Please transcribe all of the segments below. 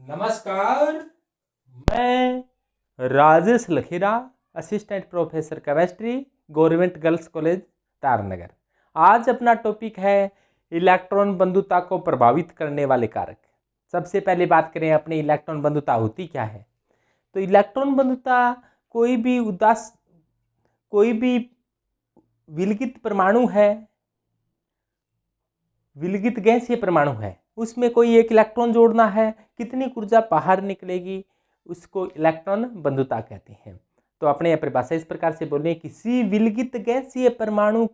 नमस्कार, मैं Rajesh Lakhera, assistant professor chemistry, government girls college Taranagar. आज अपना टॉपिक है इलेक्ट्रॉन बंधुता को प्रभावित करने वाले कारक। सबसे पहले बात करें अपनी इलेक्ट्रॉन बंधुता होती क्या है। तो इलेक्ट्रॉन बंधुता कोई भी विलगित परमाणु है, विलगित गैसीय परमाणु है, उसमें कोई एक इलेक्ट्रॉन जोड़ना है, कितनी ऊर्जा बाहर निकलेगी, उसको इलेक्ट्रॉन बंधुता कहते हैं। तो अपने यह परिभाषा इस प्रकार से बोले, किसी विलगित गैसीय परमाणु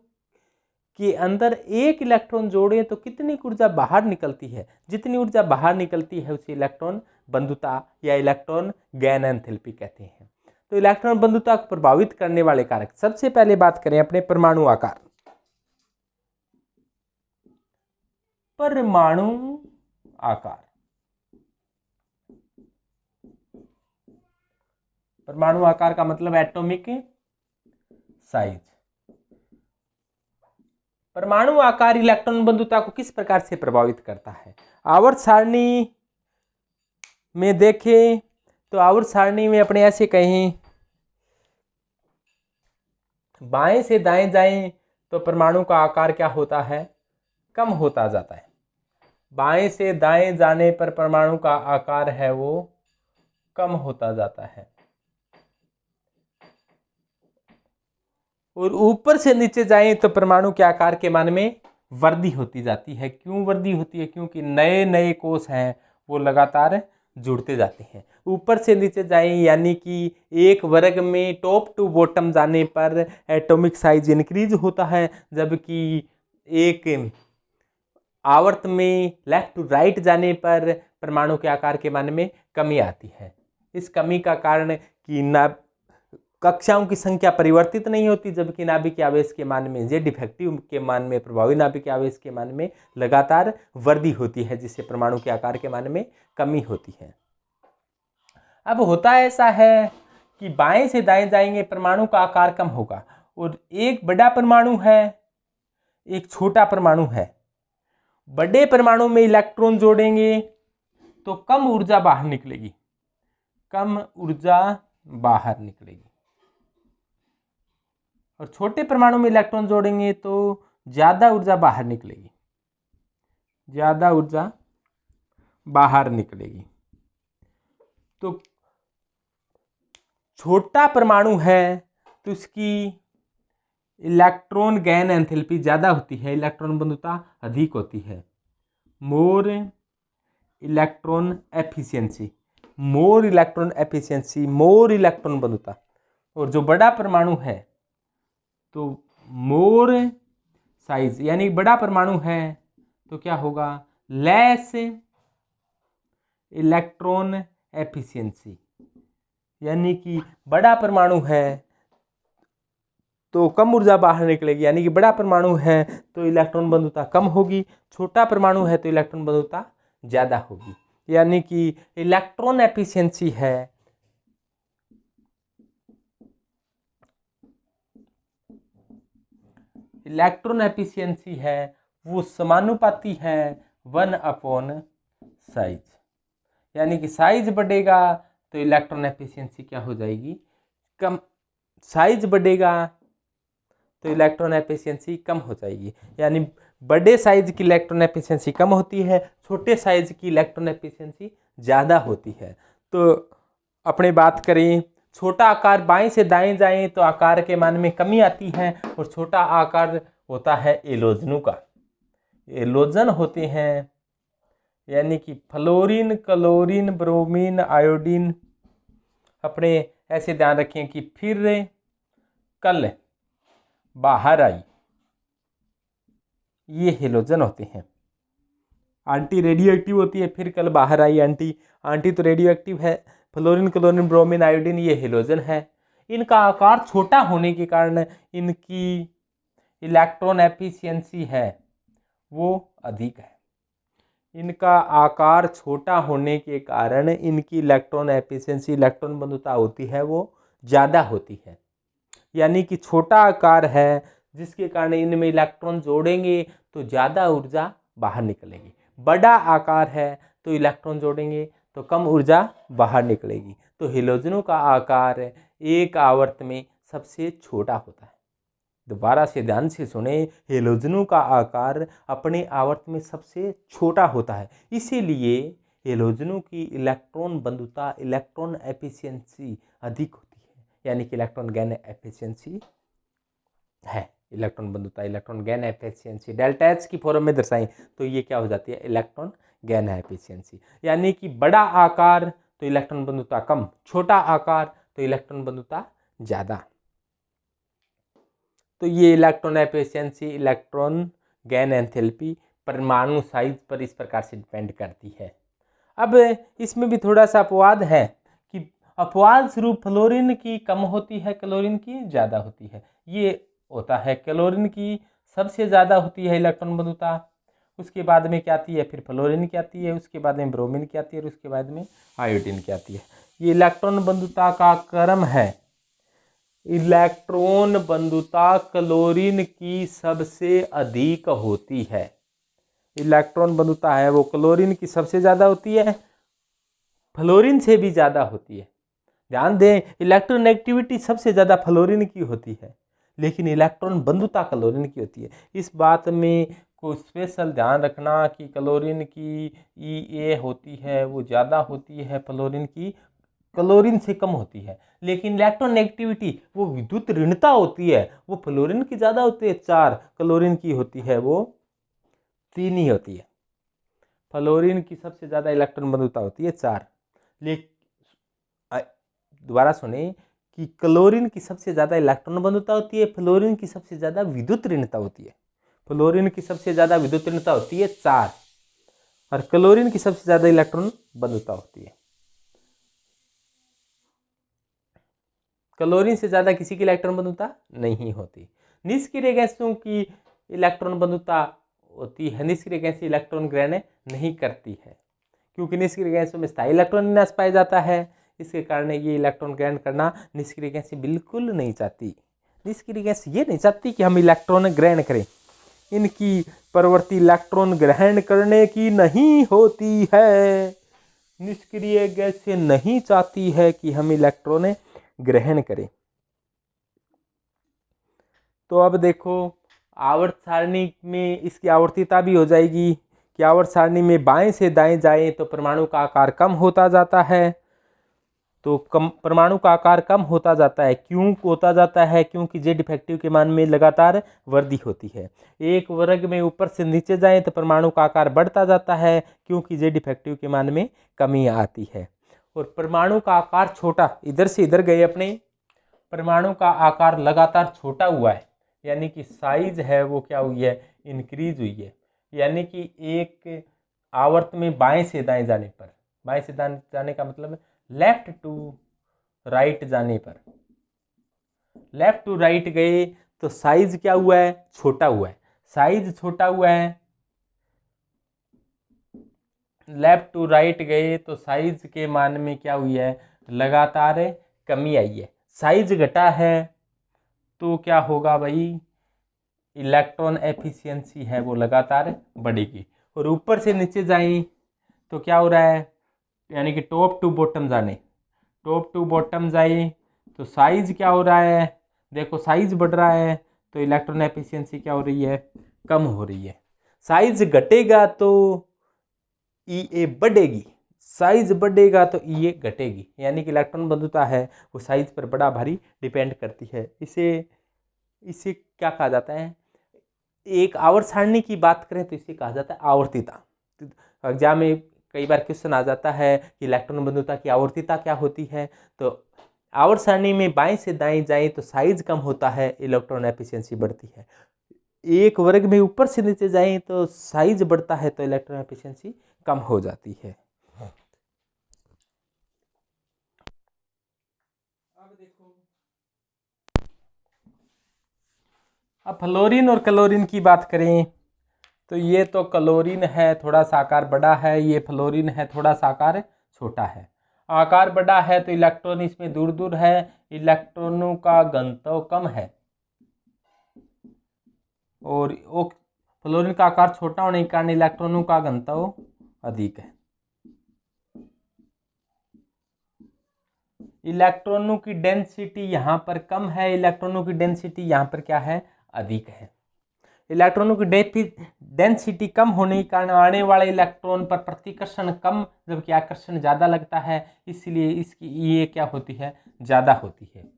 के अंदर एक इलेक्ट्रॉन जोड़े तो कितनी ऊर्जा बाहर निकलती है, जितनी ऊर्जा बाहर निकलती है उसे इलेक्ट्रॉन बंधुता या इलेक्ट्रॉन गैन एंथैल्पी कहते हैं। तो इलेक्ट्रॉन बंधुता को प्रभावित करने वाले कारक, सबसे पहले बात करें अपने परमाणु आकार। परमाणु आकार, परमाणु आकार का मतलब एटॉमिक साइज। परमाणु आकार इलेक्ट्रॉन बंधुता को किस प्रकार से प्रभावित करता है। आवर्त सारणी में देखें तो आवर्त सारणी में अपने ऐसे कहें, बाएं से दाएं जाएं तो परमाणु का आकार क्या होता है, कम होता जाता है। बाएं से दाएं जाने पर परमाणु का आकार है वो कम होता जाता है। और ऊपर से नीचे जाएं तो परमाणु के आकार के मान में वृद्धि होती जाती है। क्यों वृद्धि होती है? क्योंकि नए नए कोष हैं वो लगातार जुड़ते जाते हैं। ऊपर से नीचे जाएं यानी कि एक वर्ग में टॉप टू बॉटम जाने पर एटॉमिक साइज इंक्रीज होता है, जबकि एक आवर्त में लेफ्ट टू राइट जाने पर परमाणु के आकार के मान में कमी आती है। इस कमी का कारण कि कक्षाओं की संख्या परिवर्तित नहीं होती, जबकि नाभिक के आवेश के मान में, जेड इफेक्टिव के मान में, प्रभावी नाभिक के आवेश के मान में लगातार वृद्धि होती है, जिससे परमाणु के आकार के मान में कमी होती है। अब होता ऐसा है कि बाएं से दाएं जाएंगे परमाणु का आकार कम होगा, और एक बड़ा परमाणु है, एक छोटा परमाणु है। बड़े परमाणु में इलेक्ट्रॉन जोड़ेंगे तो कम ऊर्जा बाहर निकलेगी, कम ऊर्जा बाहर निकलेगी। और छोटे परमाणु में इलेक्ट्रॉन जोड़ेंगे तो ज्यादा ऊर्जा बाहर निकलेगी, ज्यादा ऊर्जा बाहर निकलेगी। तो छोटा परमाणु है तो इसकी इलेक्ट्रॉन गैन एंथैल्पी ज्यादा होती है, इलेक्ट्रॉन बंधुता अधिक होती है। More electron efficiency, more electron efficiency, more electron बंधुता। और जो बड़ा परमाणु है तो मोर साइज, यानी बड़ा परमाणु है तो क्या होगा, लेस इलेक्ट्रॉन एफिशिएंसी, यानी कि बड़ा परमाणु है तो कम ऊर्जा बाहर निकलेगी, यानी कि बड़ा परमाणु है तो इलेक्ट्रॉन बंधुता कम होगी, छोटा परमाणु है तो इलेक्ट्रॉन बंधुता ज्यादा होगी। यानी कि इलेक्ट्रॉन एफिशिएंसी है, इलेक्ट्रॉन एफिशिएंसी है वो समानुपाती है 1/साइज। यानी कि साइज बढ़ेगा तो इलेक्ट्रॉन एफिशिएंसी क्या हो जाएगी, कम। साइज बढ़ेगा तो इलेक्ट्रॉन एफिशिएंसी कम हो जाएगी, यानी बड़े साइज की इलेक्ट्रॉन एफिशिएंसी कम होती है, छोटे साइज की इलेक्ट्रॉन एफिशिएंसी ज़्यादा होती है। तो अपने बात करें, छोटा आकार बाएं से दाएं जाएं तो आकार के मान में कमी आती है, और छोटा आकार होता है एलोजनों का। एलोजन होते हैं यानी कि फ्लोरीन, क्लोरीन, ब्रोमीन, आयोडीन। अपने ऐसे ध्यान रखें कि फिर कल बाहर आई, ये हेलोजन होते हैं। एंटी रेडियो एक्टिव होती है, फिर कल बाहर आई एंटी तो रेडियो एक्टिव है। फ्लोरीन, क्लोरीन, ब्रोमीन, आयोडीन ये हेलोजन है। इनका आकार छोटा होने के कारण इनकी इलेक्ट्रॉन एफिशिएंसी है वो अधिक है। इनका आकार छोटा होने के कारण इनकी इलेक्ट्रॉन एफिशिएंसी, इलेक्ट्रॉन बंधुता होती है वो ज़्यादा होती है। यानी कि छोटा आकार है जिसके कारण इनमें इलेक्ट्रॉन जोड़ेंगे तो ज़्यादा ऊर्जा बाहर निकलेगी। बड़ा आकार है तो इलेक्ट्रॉन जोड़ेंगे तो कम ऊर्जा बाहर निकलेगी। तो हेलोजनों का आकार एक आवर्त में सबसे छोटा होता है। दोबारा से ध्यान से सुने, हेलोजनों का आकार अपने आवर्त में सबसे छोटा होता है, इसीलिए हेलोजनों की इलेक्ट्रॉन बंधुता, इलेक्ट्रॉन एफिशिएंसी अधिक होती है, यानी कि इलेक्ट्रॉन गैन एफिशिएंसी है। इलेक्ट्रॉन बंधुता, electron gain efficiency delta h की फॉर्म में दर्शाएं तो ये क्या हो जाती है, इलेक्ट्रॉन गैन एफिशिएंसी। यानी कि बड़ा आकार तो इलेक्ट्रॉन बंधुता कम, छोटा आकार तो इलेक्ट्रॉन बंधुता ज़्यादा। तो ये electron efficiency, electron gain enthalpy परमाणु साइज पर इस प्रकार से डिपेंड करती है। अब इसमें भी थोड़ा सा अपवाद है कि अपवाद स्वरूप फ्लोरीन की कम होती है, क्लोरीन की ज़्यादा होती है। ये होता है, क्लोरीन की सबसे ज़्यादा होती है इलेक्ट्रॉन बंधुता, उसके बाद में क्या आती है, फिर फ्लोरीन की आती है, उसके बाद में ब्रोमीन की आती है और उसके बाद में आयोडीन की आती है। ये इलेक्ट्रॉन बंधुता का क्रम है। इलेक्ट्रॉन बंधुता क्लोरीन की सबसे अधिक होती है। इलेक्ट्रॉन बंधुता है वो क्लोरीन की सबसे ज़्यादा होती है, फ्लोरीन से भी ज़्यादा होती है। ध्यान दें, इलेक्ट्रोनेगेटिविटी सबसे ज़्यादा फ्लोरीन की होती है, लेकिन इलेक्ट्रॉन बंधुता क्लोरीन की होती है। इस बात में को स्पेशल ध्यान रखना कि क्लोरीन की E होती है वो ज़्यादा होती है, फ्लोरीन की क्लोरीन से कम होती है। लेकिन इलेक्ट्रोनेगेटिविटी वो विद्युत ऋणता होती है, वो फ्लोरीन की ज़्यादा होती है 4, क्लोरीन की होती है वो 3 ही होती है। फ्लोरीन की सबसे ज़्यादा इलेक्ट्रॉन बंधुता होती है 4। लेकिन दोबारा सुने कि क्लोरीन की सबसे ज़्यादा इलेक्ट्रॉन बंधुता होती है, फ्लोरीन की सबसे ज़्यादा विद्युत ऋणता होती है। फ्लोरीन की सबसे ज़्यादा विद्युत ऋणता होती है 4 और क्लोरीन की सबसे ज़्यादा इलेक्ट्रॉन बंधुता होती है। क्लोरीन से ज़्यादा किसी की इलेक्ट्रॉन बंधुता नहीं होती। निष्क्रिय गैसों की इलेक्ट्रॉन बंधुता होती है, निष्क्रिय गैसें इलेक्ट्रॉन ग्रहण नहीं करती है, क्योंकि निष्क्रिय गैसों में स्थायी इलेक्ट्रॉन विन्यास पाया जाता है। इसके कारण ये इलेक्ट्रॉन ग्रहण करना निष्क्रिय गैसें बिल्कुल नहीं चाहती। निष्क्रिय गैस ये नहीं चाहती कि हम इलेक्ट्रॉन ग्रहण करें, इनकी प्रवृत्ति इलेक्ट्रॉन ग्रहण करने की नहीं होती है। निष्क्रिय गैसें नहीं चाहती है कि हम इलेक्ट्रॉन ग्रहण करें। तो अब देखो, आवर्त सारणी में इसकी आवर्तिता भी हो जाएगी कि आवर्त सारणी में बाएं से दाएं जाएं तो परमाणु का आकार कम होता जाता है। तो परमाणु का आकार कम होता जाता है। क्यों होता जाता है? क्योंकि जेड इफेक्टिव के मान में लगातार वृद्धि होती है। एक वर्ग में ऊपर से नीचे जाएं तो परमाणु का आकार बढ़ता जाता है, क्योंकि जेड इफेक्टिव के मान में कमी आती है। और परमाणु का आकार छोटा, इधर से इधर गए अपने, परमाणु का आकार लगातार छोटा हुआ है, यानी कि साइज है वो क्या हुई है, इंक्रीज हुई है। यानी कि एक आवर्त में बाएं से दाएं जाने पर, बाएं से दाएं जाने का मतलब लेफ्ट टू राइट जाने पर, लेफ्ट टू राइट गए तो साइज क्या हुआ है, छोटा हुआ है। साइज छोटा हुआ है, लेफ्ट टू राइट गए तो साइज के मान में क्या हुई है, लगातार कमी आई है। साइज घटा है तो क्या होगा भाई, इलेक्ट्रॉन एफिशिएंसी है वो लगातार बढ़ेगी। और ऊपर से नीचे जाएं तो क्या हो रहा है, यानी कि टॉप टू बॉटम जाने, टॉप टू बॉटम जाए तो साइज क्या हो रहा है, देखो साइज बढ़ रहा है तो इलेक्ट्रॉन एफिशिएंसी क्या हो रही है, कम हो रही है। साइज घटेगा तो E बढ़ेगी, साइज बढ़ेगा तो E घटेगी, यानी कि इलेक्ट्रॉन बंधुता है वो साइज पर बड़ा भारी डिपेंड करती है। इसे क्या कहा जाता है, एक आवर्त सारणी की बात करें तो इसे कहा जाता है आवर्तिता। एग्जाम में कई बार क्वेश्चन आ जाता है कि इलेक्ट्रॉन बंधुता की आवर्तिता क्या होती है। तो आवर्त सारणी में बाएं से दाएं जाएं तो साइज कम होता है, इलेक्ट्रॉन एफिशिएंसी बढ़ती है। एक वर्ग में ऊपर से नीचे जाएं तो साइज बढ़ता है तो इलेक्ट्रॉन एफिशिएंसी कम हो जाती है। अब देखो, अब फ्लोरीन और क्लोरीन की बात करें तो ये तो क्लोरीन है थोड़ा सा आकार बड़ा है, ये फ्लोरीन है थोड़ा सा आकार छोटा है। आकार बड़ा है तो इलेक्ट्रॉन इसमें दूर दूर है, इलेक्ट्रॉनों का घनत्व कम है, और वो फ्लोरीन का आकार छोटा होने के कारण इलेक्ट्रॉनों का घनत्व अधिक है। इलेक्ट्रॉनों की डेंसिटी यहाँ पर कम है, इलेक्ट्रॉनों की डेंसिटी यहाँ पर क्या है, अधिक है। इलेक्ट्रॉनों की डेंसिटी कम होने के कारण आने वाले इलेक्ट्रॉन पर प्रतिकर्षण कम, जबकि आकर्षण ज़्यादा लगता है, इसलिए इसकी ये क्या होती है, ज़्यादा होती है।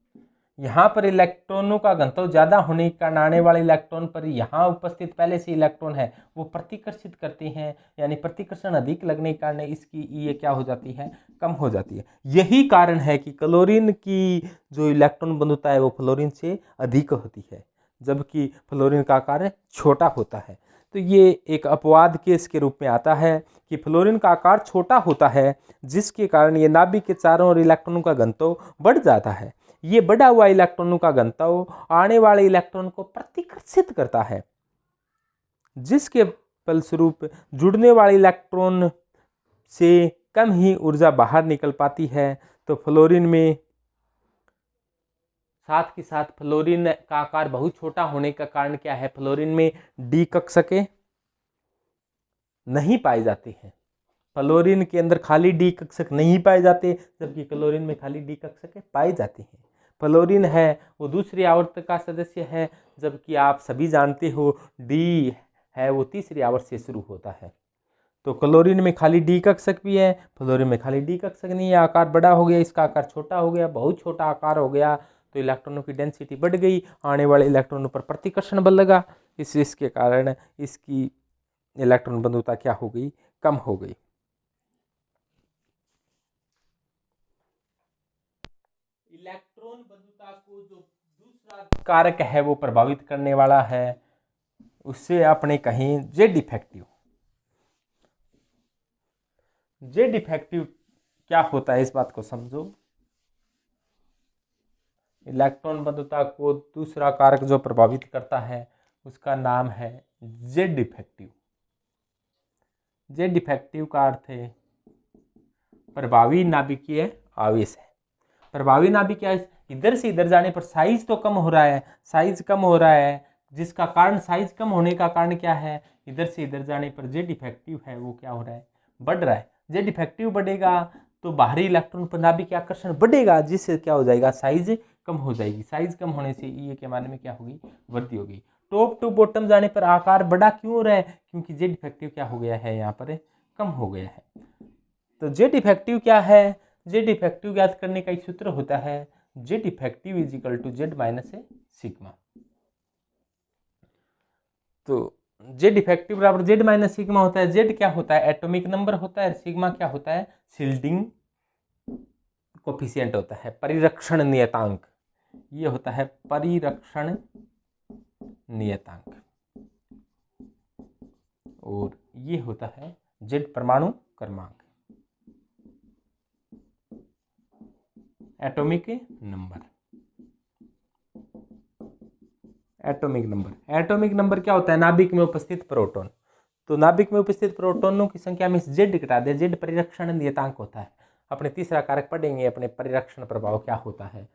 यहाँ पर इलेक्ट्रॉनों का घनत्व ज़्यादा होने के कारण आने वाले इलेक्ट्रॉन पर यहाँ उपस्थित पहले से इलेक्ट्रॉन है वो प्रतिकर्षित करते हैं, यानी प्रतिकर्षण अधिक लगने के कारण इसकी ये क्या हो जाती है, कम हो जाती है। यही कारण है कि क्लोरीन की जो इलेक्ट्रॉन बंधुता है वो फ्लोरीन से अधिक होती है, जबकि फ्लोरीन का आकार छोटा होता है। तो ये एक अपवाद केस के रूप में आता है कि फ्लोरीन का आकार छोटा होता है, जिसके कारण ये नाभिक के चारों ओर इलेक्ट्रॉनों का घनत्व बढ़ जाता है। ये बढ़ा हुआ इलेक्ट्रॉनों का घनत्व आने वाले इलेक्ट्रॉन को प्रतिकर्षित करता है, जिसके फलस्वरूप जुड़ने वाले इलेक्ट्रॉन से कम ही ऊर्जा बाहर निकल पाती है। तो फ्लोरीन में साथ के साथ फ्लोरीन का आकार बहुत छोटा होने का कारण क्या है, फ्लोरीन में डी कक्षकें नहीं पाए जाते हैं। फ्लोरीन के अंदर खाली डी कक्षक नहीं पाए जाते, जबकि क्लोरीन में खाली डी कक्षक पाए जाते हैं। फ्लोरीन है वो दूसरी आवर्त का सदस्य है, जबकि आप सभी जानते हो डी है वो तीसरी आवर्त से शुरू होता है। तो क्लोरीन में खाली डी कक्षक भी है, फ्लोरीन में खाली डी कक्षक नहीं है। आकार बड़ा हो गया, इसका आकार छोटा हो गया, बहुत छोटा आकार हो गया, तो इलेक्ट्रॉनों की डेंसिटी बढ़ गई, आने वाले इलेक्ट्रॉनों पर प्रतिकर्षण बल लगा, इसके कारण इसकी इलेक्ट्रॉन बंधुता क्या हो गई, कम हो गई। इलेक्ट्रॉन बंधुता को जो दूसरा कारक है वो प्रभावित करने वाला है, उससे आपने कहीं जेड इफेक्टिव। जेड इफेक्टिव क्या होता है, इस बात को समझो। इलेक्ट्रॉन बंधुता को दूसरा कारक जो प्रभावित करता है उसका नाम है जेड इफेक्टिव। जेड इफेक्टिव का अर्थ है प्रभावी नाभिकीय आवेश है। प्रभावी नाभिकीय आवेश इधर से इधर जाने पर साइज तो कम हो रहा है, साइज कम हो रहा है, जिसका कारण साइज कम होने का कारण क्या है, इधर से इधर जाने पर जेड इफेक्टिव है वो क्या हो रहा है, बढ़ रहा है। जेड इफेक्टिव बढ़ेगा तो बाहरी इलेक्ट्रॉन पर नाभिकीय आकर्षण बढ़ेगा, जिससे क्या हो जाएगा, साइज कम हो जाएगी। साइज कम होने से ये के माने में क्या होगी, वृद्धि होगी। टॉप टू बॉटम जाने पर आकार बड़ा क्यों हो रहा है, क्योंकि जेड इफेक्टिव क्या हो गया है, यहाँ पर कम हो गया है। तो जेड इफेक्टिव क्या है, जेड इफेक्टिव ज्ञात करने का एक सूत्र होता है z effective is equal to z minus sigma. तो जेड इफेक्टिव बराबर जेड माइनस सिग्मा होता है। जेड क्या होता है, एटॉमिक नंबर होता है, सिग्मा क्या होता है, शील्डिंग कोफिशिएंट होता है, परिरक्षण नियतांक। ये होता है परिरक्षण नियतांक, और ये होता है जेड परमाणु क्रमांक, atomic number. Atomic number, atomic number क्या होता है, नाभिक में उपस्थित प्रोटॉन। तो नाभिक में उपस्थित प्रोटॉनों की संख्या में जेड घटा दे, जेड परिरक्षण नियतांक होता है। अपने तीसरा कारक पढ़ेंगे, अपने परिरक्षण प्रभाव क्या होता है,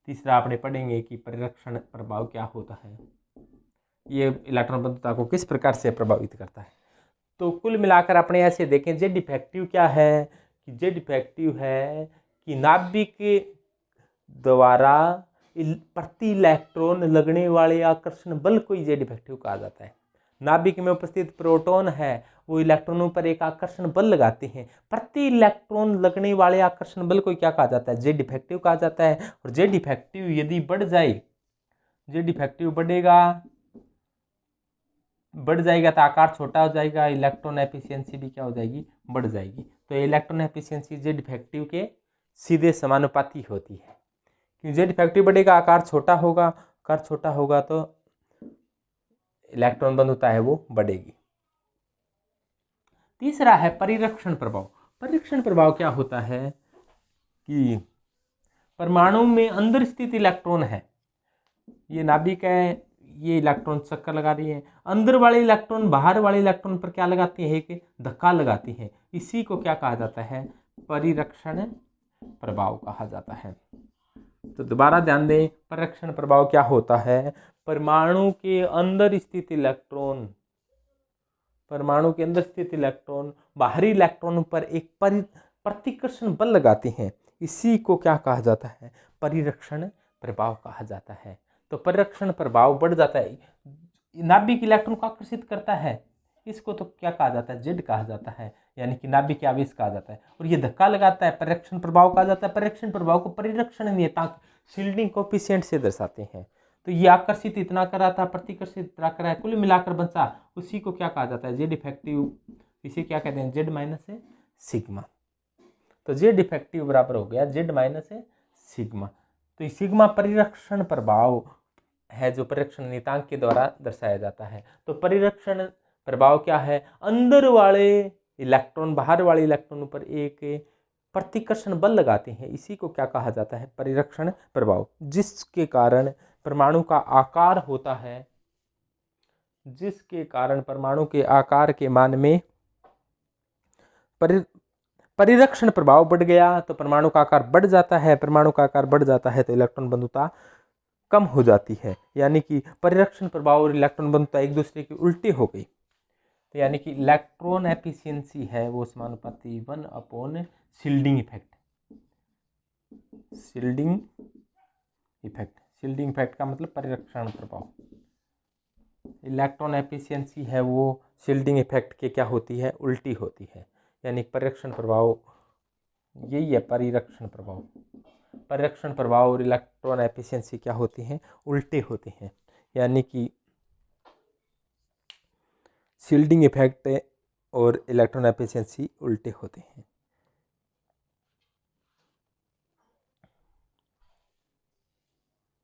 तीसरा आपने पढ़ेंगे कि परिरक्षण प्रभाव क्या होता है, ये इलेक्ट्रॉन बंधुता को किस प्रकार से प्रभावित करता है। तो कुल मिलाकर अपने ऐसे देखें, जेड इफेक्टिव क्या है, कि जेड इफेक्टिव है कि नाभिक द्वारा प्रति इलेक्ट्रॉन लगने वाले आकर्षण बल को ही जेड इफेक्टिव कहा जाता है। नाभिक में उपस्थित प्रोटॉन है वो इलेक्ट्रॉनों पर एक आकर्षण बल लगाते हैं, प्रति इलेक्ट्रॉन लगने वाले आकर्षण बल को क्या कहा जाता है, जेड इफेक्टिव कहा जाता है। और जेड इफेक्टिव यदि बढ़ जाए, जेड इफेक्टिव बढ़ जाएगा तो आकार छोटा हो जाएगा, इलेक्ट्रॉन एफिशिएंसी भी क्या हो जाएगी, बढ़ जाएगी। तो इलेक्ट्रॉन एफिशिएंसी जेड इफेक्टिव के सीधे समानुपाती होती है, क्योंकि जेड इफेक्टिव बढ़ेगा, आकार छोटा होगा, आकार छोटा होगा तो इलेक्ट्रॉन बंधुता है वो बढ़ेगी। तीसरा है परिरक्षण प्रभाव। परिरक्षण प्रभाव क्या होता है कि परमाणु में अंदर स्थित इलेक्ट्रॉन है, ये नाभिक है, ये इलेक्ट्रॉन चक्कर लगा रही है, अंदर वाले इलेक्ट्रॉन बाहर वाले इलेक्ट्रॉन पर क्या लगाती है, कि धक्का लगाती है। इसी को क्या कहा जाता है, परिरक्षण प्रभाव कहा जाता है। तो दोबारा ध्यान दें, परिरक्षण प्रभाव क्या होता है, परमाणु के अंदर स्थित इलेक्ट्रॉन, परमाणु के अंदर स्थित इलेक्ट्रॉन बाहरी इलेक्ट्रॉन पर एक प्रतिकर्षण बल लगाते हैं। इसी को क्या कहा जाता है, परिरक्षण प्रभाव कहा जाता है। तो परिरक्षण प्रभाव बढ़ जाता है, नाभिक इलेक्ट्रॉन को आकर्षित करता है, इसको तो क्या कहा जाता है, जेड कहा जाता है, यानी कि नाभिक आवेश कहा जाता है। और ये धक्का लगाता है, परिरक्षण प्रभाव कहा जाता है। परिरक्षण प्रभाव को परिरक्षण नियतांक शील्डिंग कोएफिशिएंट से दर्शाते हैं। तो ये आकर्षित इतना करा था, प्रतिकर्षित इतना करा है, कुल मिलाकर बचा, उसी को क्या कहा जाता है, जेड इफेक्टिव। इसे क्या कहते हैं, जेड माइनस सिग्मा। तो जेड इफेक्टिव बराबर हो गया जेड माइनस सिग्मा। तो सिग्मा परिरक्षण प्रभाव है जो परिरक्षण नियतांक के द्वारा दर्शाया जाता है। तो परिरक्षण प्रभाव क्या है, अंदर वाले इलेक्ट्रॉन बाहर वाले इलेक्ट्रॉन पर एक प्रतिकर्षण बल लगाते हैं, इसी को क्या कहा जाता है, परिरक्षण प्रभाव। जिसके कारण परमाणु का आकार होता है, जिसके कारण परमाणु के आकार के मान में परिरक्षण प्रभाव बढ़ गया तो परमाणु का आकार बढ़ जाता है। परमाणु का आकार बढ़ जाता है तो इलेक्ट्रॉन बंधुता कम हो जाती है, यानी कि परिरक्षण प्रभाव और इलेक्ट्रॉन बंधुता एक दूसरे की उल्टी हो गई। तो यानी कि इलेक्ट्रॉन एफिशिएंसी है वो समानुपाती 1 शील्डिंग इफेक्ट। शील्डिंग इफेक्ट का मतलब परिरक्षण प्रभाव। इलेक्ट्रॉन एफिशिएंसी है वो शील्डिंग इफेक्ट के क्या होती है, उल्टी होती है। यानी परिरक्षण प्रभाव यही है, परिरक्षण प्रभाव। परिरक्षण प्रभाव और इलेक्ट्रॉन एफिशिएंसी क्या होती हैं, उल्टे होते हैं। यानी कि शील्डिंग इफेक्ट और इलेक्ट्रॉन एफिशिएंसी उल्टे होते हैं।